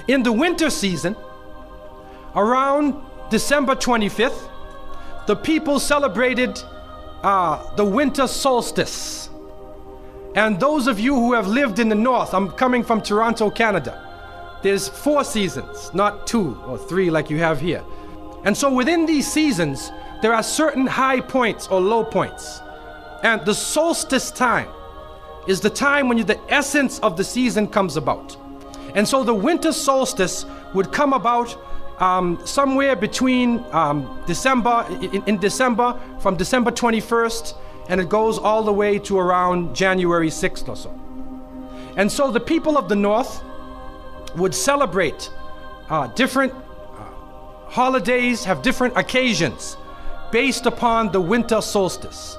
In the winter season, around December 25th, the people celebrated the winter solstice. And those of you who have lived in the north, I'm coming from Toronto, Canada, there's 4 seasons, not 2 or 3 like you have here. And so within these seasons, there are certain high points or low points. And the solstice time is the time when the essence of the season comes about. And so the winter solstice would come about somewhere between December, in December, from December 21st, and it goes all the way to around January 6th or so. And so the people of the north would celebrate different holidays, have different occasions based upon the winter solstice.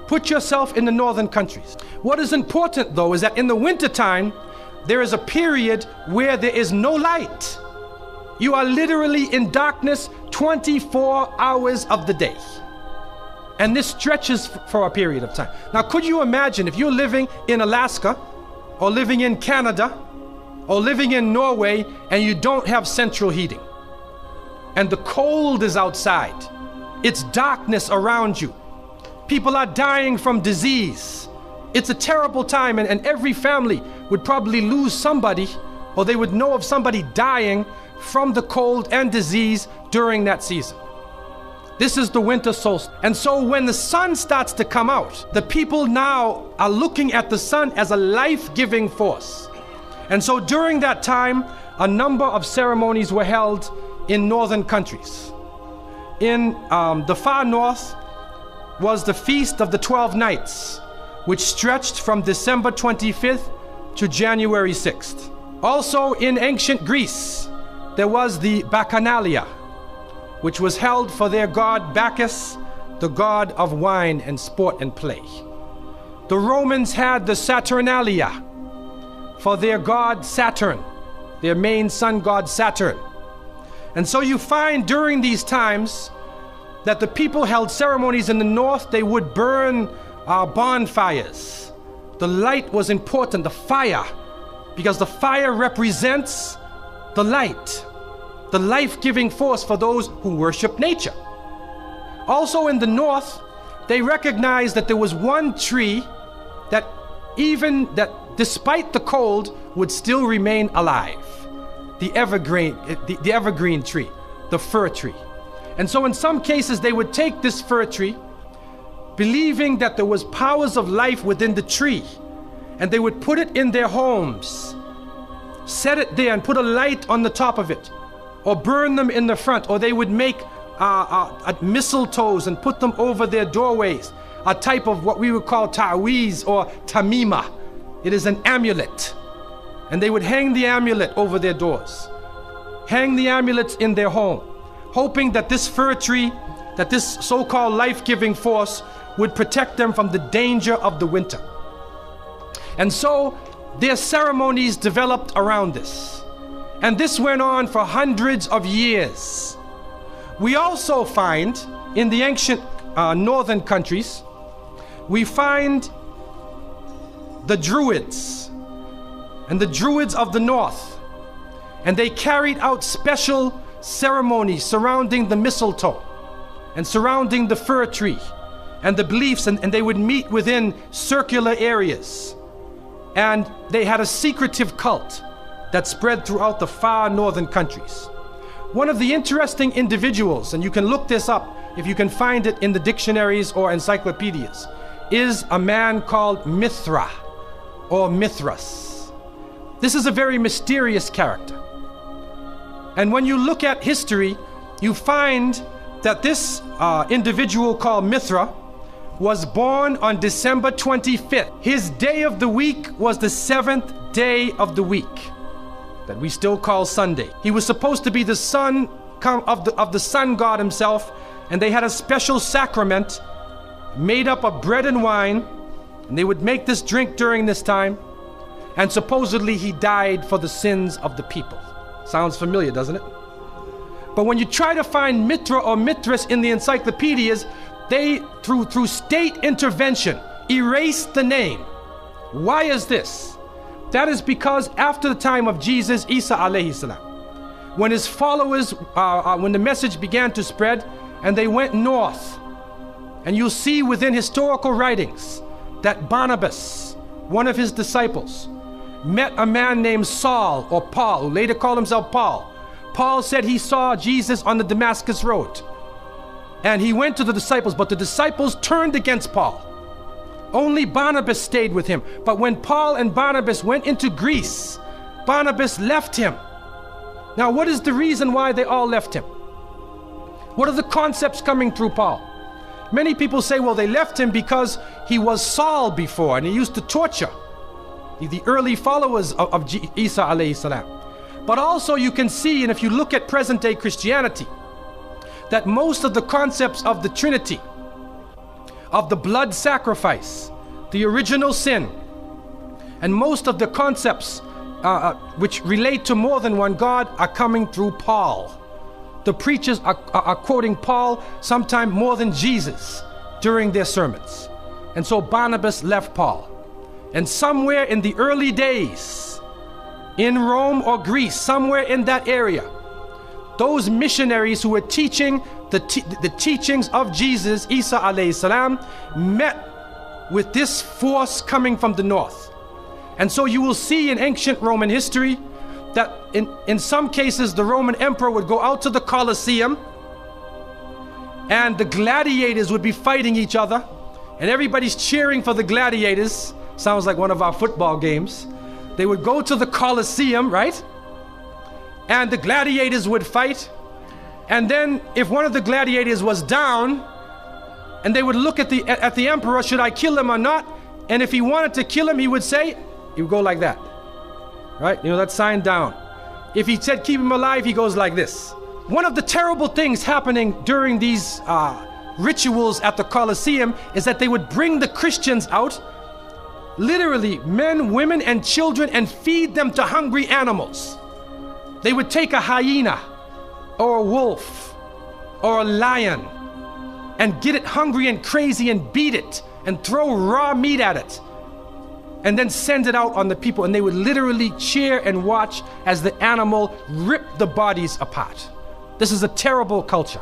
Put yourself in the northern countries. What is important though is that in the winter time, there is a period where there is no light. You are literally in darkness 24 hours of the day. And this stretches for a period of time. Now, could you imagine if you're living in Alaska or living in Canada or living in Norway and you don't have central heating and the cold is outside, it's darkness around you. People are dying from disease. It's a terrible time, and every family would probably lose somebody, or they would know of somebody dying from the cold and disease during that season. This is the winter solstice. And so when the sun starts to come out, the people now are looking at the sun as a life-giving force. And so during that time, a number of ceremonies were held in northern countries. In the far north was the Feast of the 12 Nights, which stretched from December 25th to January 6th. Also in ancient Greece, there was the Bacchanalia, which was held for their god Bacchus, the god of wine and sport and play. The Romans had the Saturnalia for their god Saturn, their main sun god Saturn. And so you find during these times that the people held ceremonies in the north. They would burn bonfires. The light was important, the fire, because the fire represents the light, the life-giving force for those who worship nature. Also in the north, they recognized that there was one tree that despite the cold would still remain alive. The evergreen tree, the fir tree. And so in some cases they would take this fir tree, believing that there was powers of life within the tree, and they would put it in their homes, set it there and put a light on the top of it, or burn them in the front, or they would make mistletoes and put them over their doorways, a type of what we would call ta'weez or tamima. It is an amulet. And they would hang the amulet over their doors, hang the amulets in their home, hoping that this fir tree, that this so-called life-giving force would protect them from the danger of the winter. And so their ceremonies developed around this. And this went on for hundreds of years. We also find in the ancient northern countries, we find the Druids and the Druids of the north. And they carried out special ceremonies surrounding the mistletoe and surrounding the fir tree and the beliefs, and they would meet within circular areas. And they had a secretive cult that spread throughout the far northern countries. One of the interesting individuals, and you can look this up if you can find it in the dictionaries or encyclopedias, is a man called Mithra or Mithras. This is a very mysterious character. And when you look at history, you find that this individual called Mithra was born on December 25th. His day of the week was the 7th day of the week, that we still call Sunday. He was supposed to be the son of the sun god himself, and they had a special sacrament made up of bread and wine, and they would make this drink during this time, and supposedly he died for the sins of the people. Sounds familiar, doesn't it? But when you try to find Mithra or Mithras in the encyclopedias, they, through state intervention, erased the name. Why is this? That is because after the time of Jesus, Isa alayhi salam, when his followers, when the message began to spread and they went north, and you'll see within historical writings that Barnabas, one of his disciples, met a man named Saul or Paul, who later called himself Paul. Paul said he saw Jesus on the Damascus road. And he went to the disciples, but the disciples turned against Paul. Only Barnabas stayed with him. But when Paul and Barnabas went into Greece, Barnabas left him. Now, what is the reason why they all left him? What are the concepts coming through Paul? Many people say, well, they left him because he was Saul before and he used to torture the early followers of Isa alayhi salam. But also you can see, and if you look at present day Christianity, that most of the concepts of the Trinity, of the blood sacrifice, the original sin, and most of the concepts which relate to more than one God are coming through Paul. The preachers are quoting Paul sometime more than Jesus during their sermons. And so Barnabas left Paul. And somewhere in the early days, in Rome or Greece, somewhere in that area, those missionaries who were teaching the teachings of Jesus, Isa alayhi salam, met with this force coming from the north. And so you will see in ancient Roman history that in some cases the Roman emperor would go out to the Colosseum and the gladiators would be fighting each other and everybody's cheering for the gladiators. Sounds like one of our football games. They would go to the Colosseum, right? And the gladiators would fight. And then if one of the gladiators was down, and they would look at the emperor, should I kill him or not? And if he wanted to kill him, he would say, he would go like that, right? You know, that sign down. If he said keep him alive, he goes like this. One of the terrible things happening during these rituals at the Colosseum is that they would bring the Christians out, literally men, women, and children, and feed them to hungry animals. They would take a hyena or a wolf or a lion and get it hungry and crazy and beat it and throw raw meat at it and then send it out on the people, and they would literally cheer and watch as the animal ripped the bodies apart. This is a terrible culture.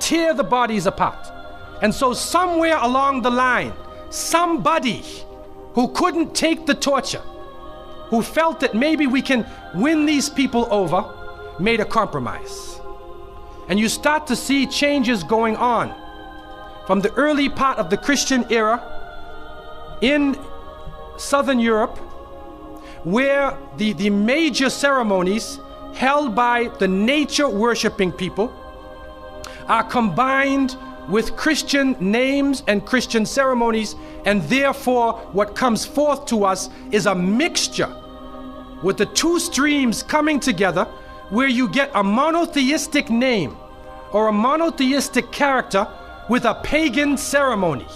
Tear the bodies apart. And so somewhere along the line, somebody who couldn't take the torture, who felt that maybe we can win these people over, made a compromise. And you start to see changes going on from the early part of the Christian era in Southern Europe, where the major ceremonies held by the nature worshiping people are combined with Christian names and Christian ceremonies, and therefore what comes forth to us is a mixture with the two streams coming together, where you get a monotheistic name or a monotheistic character with a pagan ceremony.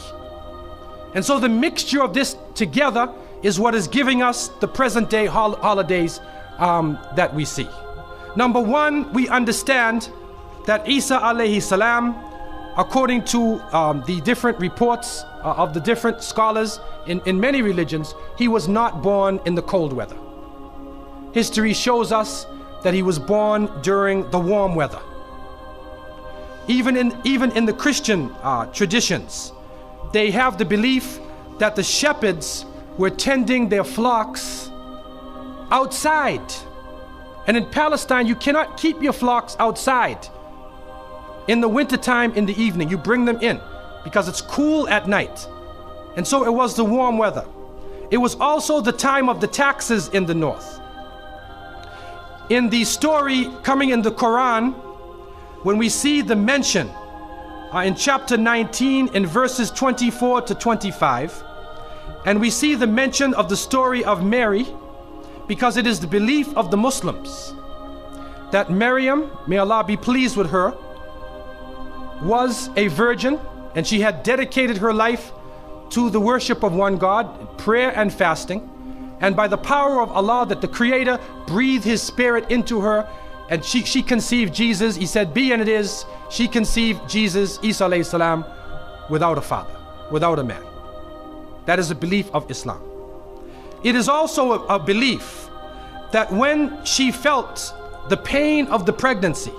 And so the mixture of this together is what is giving us the present day holidays that we see. Number one, we understand that Isa alayhi salam, according to the different reports of the different scholars in many religions, he was not born in the cold weather. History shows us that he was born during the warm weather. Even in the Christian traditions, they have the belief that the shepherds were tending their flocks outside. And in Palestine, you cannot keep your flocks outside in the wintertime in the evening. You bring them in because it's cool at night. And so it was the warm weather. It was also the time of the taxes in the north. In the story coming in the Quran, when we see the mention in chapter 19 in verses 24 to 25, and we see the mention of the story of Mary, because it is the belief of the Muslims that Maryam, may Allah be pleased with her, was a virgin, and she had dedicated her life to the worship of one God, prayer and fasting, and by the power of Allah, that the Creator breathed His Spirit into her, and she conceived Jesus. He said, be, and it is. She conceived Jesus, Isa alayhi salam, without a father, without a man. That is a belief of Islam. It is also a belief that when she felt the pain of the pregnancy,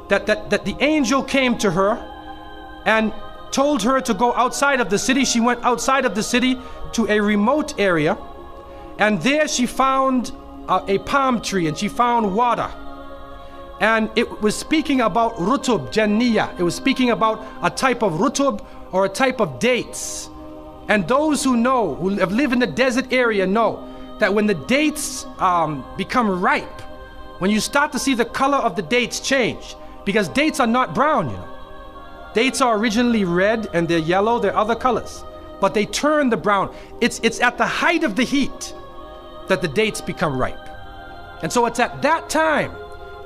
that the angel came to her and told her to go outside of the city. She went outside of the city to a remote area, and there she found a palm tree, and she found water. And it was speaking about rutub janniya. It was speaking about a type of rutub, or a type of dates. And those who know, who have lived in the desert area, know that when the dates become ripe, when you start to see the color of the dates change, because dates are not brown, you know. Dates are originally red and they're yellow, they're other colors, but they turn the brown. It's at the height of the heat that the dates become ripe. And so it's at that time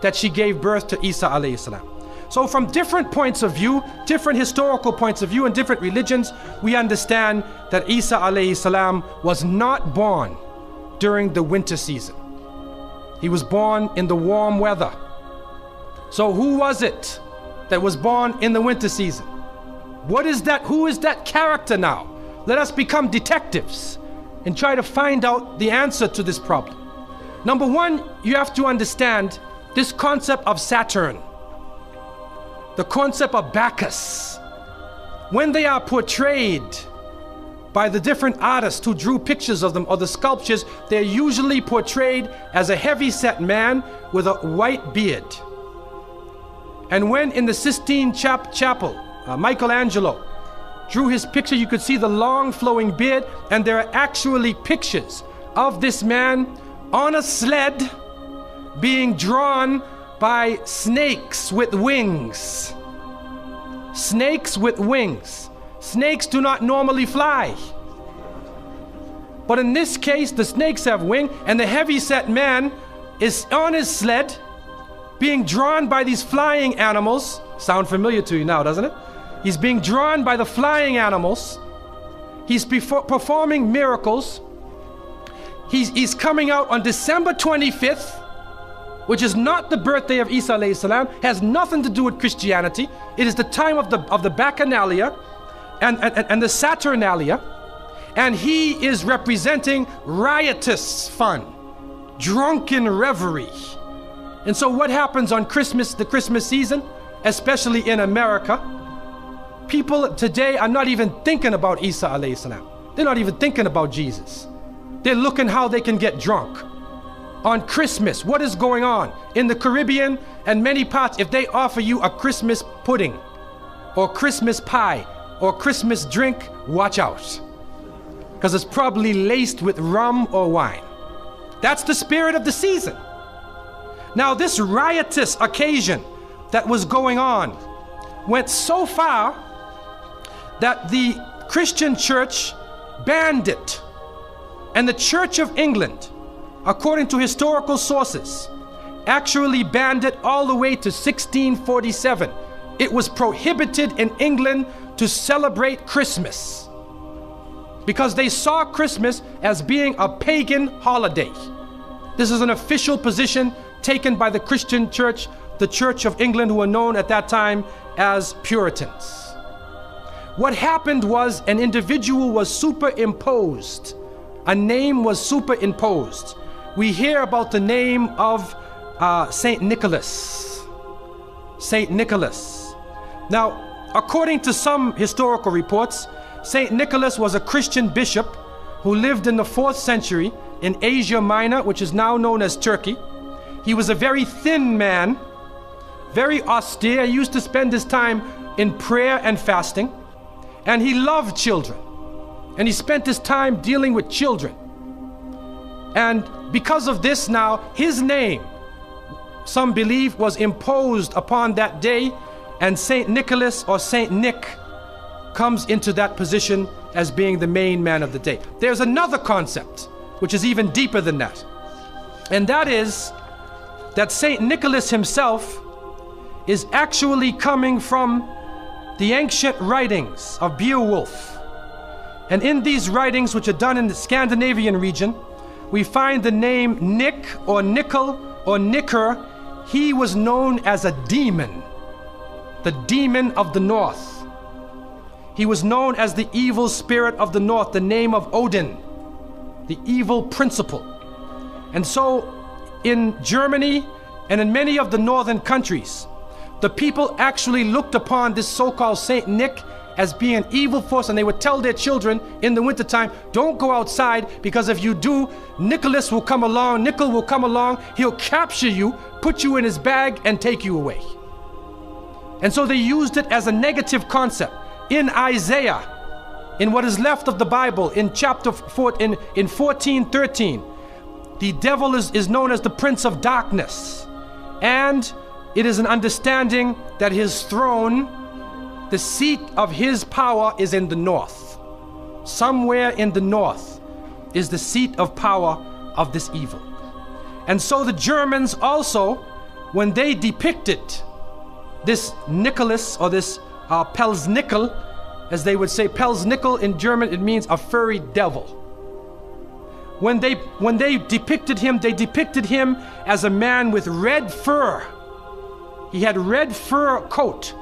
that she gave birth to Isa alayhi salam. So from different points of view, different historical points of view and different religions, we understand that Isa alayhi salam was not born during the winter season. He was born in the warm weather. So who was it that was born in the winter season? What is that? Who is that character now? Let us become detectives and try to find out the answer to this problem. Number one, you have to understand this concept of Saturn, the concept of Bacchus. When they are portrayed by the different artists who drew pictures of them, or the sculptures, they're usually portrayed as a heavy-set man with a white beard. And when in the Sistine Chapel, Michelangelo drew his picture, you could see the long flowing beard, and there are actually pictures of this man on a sled being drawn by snakes with wings. Snakes with wings. Snakes do not normally fly. But in this case, the snakes have wings, and the heavy-set man is on his sled being drawn by these flying animals. Sound familiar to you now, doesn't it? He's being drawn by the flying animals. He's performing miracles. He's coming out on December 25th, which is not the birthday of Isa alayhi salam, has nothing to do with Christianity. It is the time of the Bacchanalia and the Saturnalia, and he is representing riotous fun, drunken revelry. And so what happens on Christmas, the Christmas season, especially in America? People today are not even thinking about Isa alayhi salam. They're not even thinking about Jesus. They're looking how they can get drunk. On Christmas, what is going on? In the Caribbean and many parts, if they offer you a Christmas pudding, or Christmas pie, or Christmas drink, watch out. Because it's probably laced with rum or wine. That's the spirit of the season. Now, this riotous occasion that was going on went so far that the Christian church banned it. And the Church of England, according to historical sources, actually banned it all the way to 1647. It was prohibited in England to celebrate Christmas because they saw Christmas as being a pagan holiday. This is an official position taken by the Christian church, the Church of England, who were known at that time as Puritans. What happened was an individual was superimposed. A name was superimposed. We hear about the name of Saint Nicholas. Saint Nicholas. Now, according to some historical reports, Saint Nicholas was a Christian bishop who lived in the 4th century in Asia Minor, which is now known as Turkey. He was a very thin man, very austere. He used to spend his time in prayer and fasting, and he loved children. And he spent his time dealing with children. And because of this now, his name, some believe, was imposed upon that day, and Saint Nicholas or Saint Nick comes into that position as being the main man of the day. There's another concept, which is even deeper than that. And that is that Saint Nicholas himself is actually coming from the ancient writings of Beowulf. And in these writings, which are done in the Scandinavian region, we find the name Nick or Nickel or Nicker. He was known as a demon, the demon of the north. He was known as the evil spirit of the north, the name of Odin. the evil principle. And so in Germany and in many of the northern countries, the people actually looked upon this so-called Saint Nick as being an evil force, and they would tell their children in the wintertime, don't go outside, because if you do, Nicholas will come along, Nickel will come along, he'll capture you, put you in his bag, and take you away. And so they used it as a negative concept. In Isaiah, in what is left of the Bible, in chapter 4, in 14:13, the devil is known as the prince of darkness. And it is an understanding that his throne, the seat of his power, is in the north. Somewhere in the north is the seat of power of this evil. And so the Germans also, when they depicted this Nicholas, or this Pelsnickel, as they would say, Pelsnickel in German, it means a furry devil. When they depicted him, they depicted him as a man with red fur. He had red fur coat,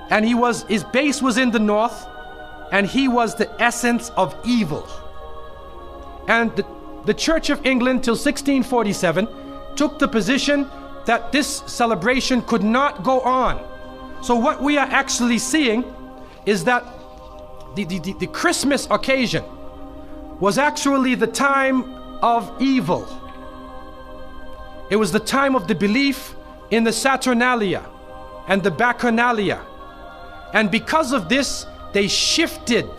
and his base was in the north, and he was the essence of evil. And the Church of England till 1647 took the position that this celebration could not go on. So what we are actually seeing is that the Christmas occasion was actually the time of evil. It was the time of the belief in the Saturnalia and the Bacchanalia. And because of this, they shifted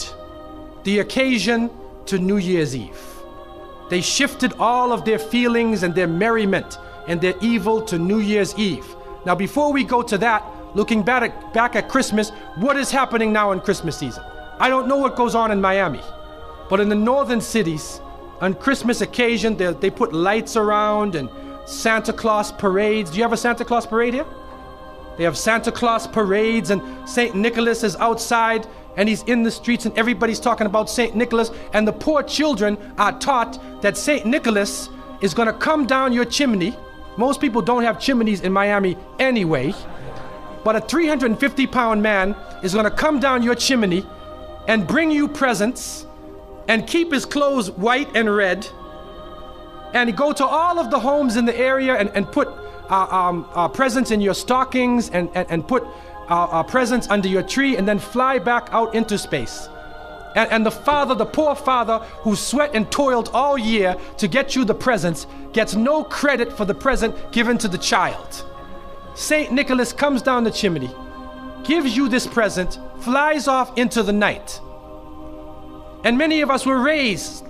the occasion to New Year's Eve. They shifted all of their feelings and their merriment and their evil to New Year's Eve. Now, before we go to that, looking back at Christmas, what is happening now in Christmas season? I don't know what goes on in Miami, but in the northern cities, on Christmas occasion, they put lights around and Santa Claus parades. Do you have a Santa Claus parade here? They have Santa Claus parades, and St. Nicholas is outside, and he's in the streets, and everybody's talking about St. Nicholas, and the poor children are taught that St. Nicholas is going to come down your chimney. Most people don't have chimneys in Miami anyway, but a 350-pound man is going to come down your chimney and bring you presents and keep his clothes white and red, and go to all of the homes in the area and put presents in your stockings and put presents under your tree, and then fly back out into space. And the poor father who sweat and toiled all year to get you the presents, gets no credit for the present given to the child. Saint Nicholas comes down the chimney, gives you this present, flies off into the night. And many of us were raised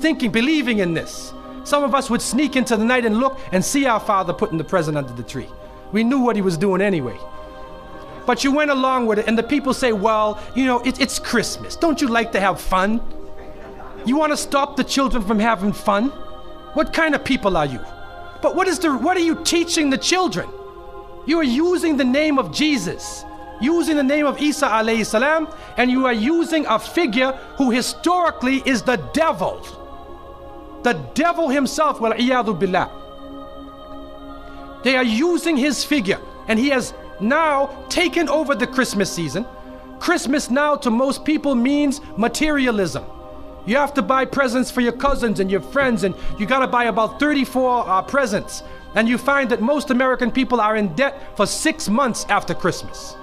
thinking, believing in this. Some of us would sneak into the night and look and see our father putting the present under the tree. We knew what he was doing anyway. But you went along with it, and the people say, well, you know, it's Christmas. Don't you like to have fun? You want to stop the children from having fun? What kind of people are you? But what are you teaching the children? You are using the name of Jesus, using the name of Isa alayhi salam, and you are using a figure who historically is the devil. The devil himself, wal-iyadu billah. They are using his figure, and he has now taken over the Christmas season. Christmas now to most people means materialism. You have to buy presents for your cousins and your friends, and you got to buy about 34 presents. And you find that most American people are in debt for 6 months after Christmas.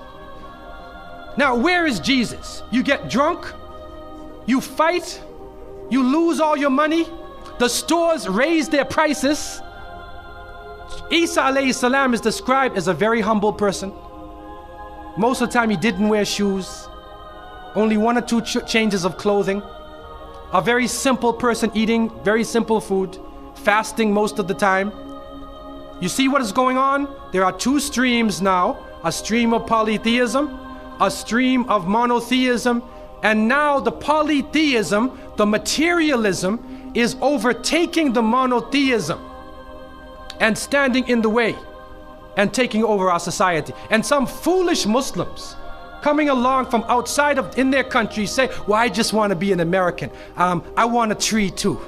Now, where is Jesus? You get drunk, you fight, you lose all your money, the stores raise their prices. Isa alayhi salam is described as a very humble person. Most of the time he didn't wear shoes, only 1 or 2 changes of clothing. A very simple person, eating very simple food, fasting most of the time. You see what is going on? There are 2 streams now, a stream of polytheism, a stream of monotheism, and now the polytheism, the materialism, is overtaking the monotheism and standing in the way and taking over our society. And some foolish Muslims coming along from outside of in their country say, well, I just want to be an American. I want a tree too.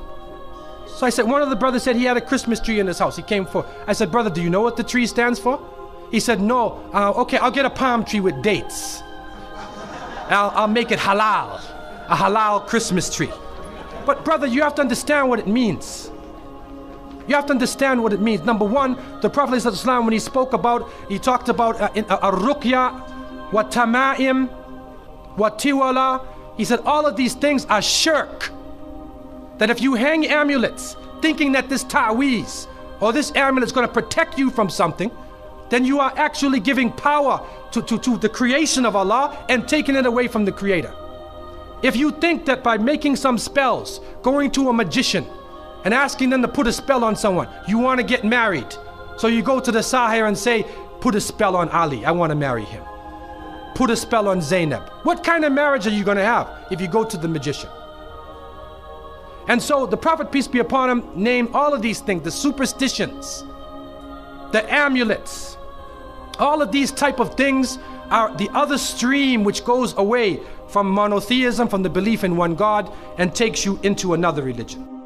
So I said, one of the brothers said he had a Christmas tree in his house. He came for, I said, brother, do you know what the tree stands for? He said, no. Okay, I'll get a palm tree with dates. I'll make it halal, a halal Christmas tree. But brother, you have to understand what it means. You have to understand what it means. Number one, the Prophet ﷺ, when he spoke about, he talked about ar-ruqya, wa tama'im, wa tiwala. He said all of these things are shirk. That if you hang amulets, thinking that this ta'weez or this amulet is going to protect you from something, then you are actually giving power to the creation of Allah and taking it away from the Creator. If you think that by making some spells, going to a magician and asking them to put a spell on someone, you want to get married, so you go to the Sahir and say, put a spell on Ali, I want to marry him. Put a spell on Zainab. What kind of marriage are you going to have if you go to the magician? And so the Prophet, peace be upon him, named all of these things, the superstitions, the amulets, all of these type of things are the other stream which goes away from monotheism, from the belief in one God, and takes you into another religion.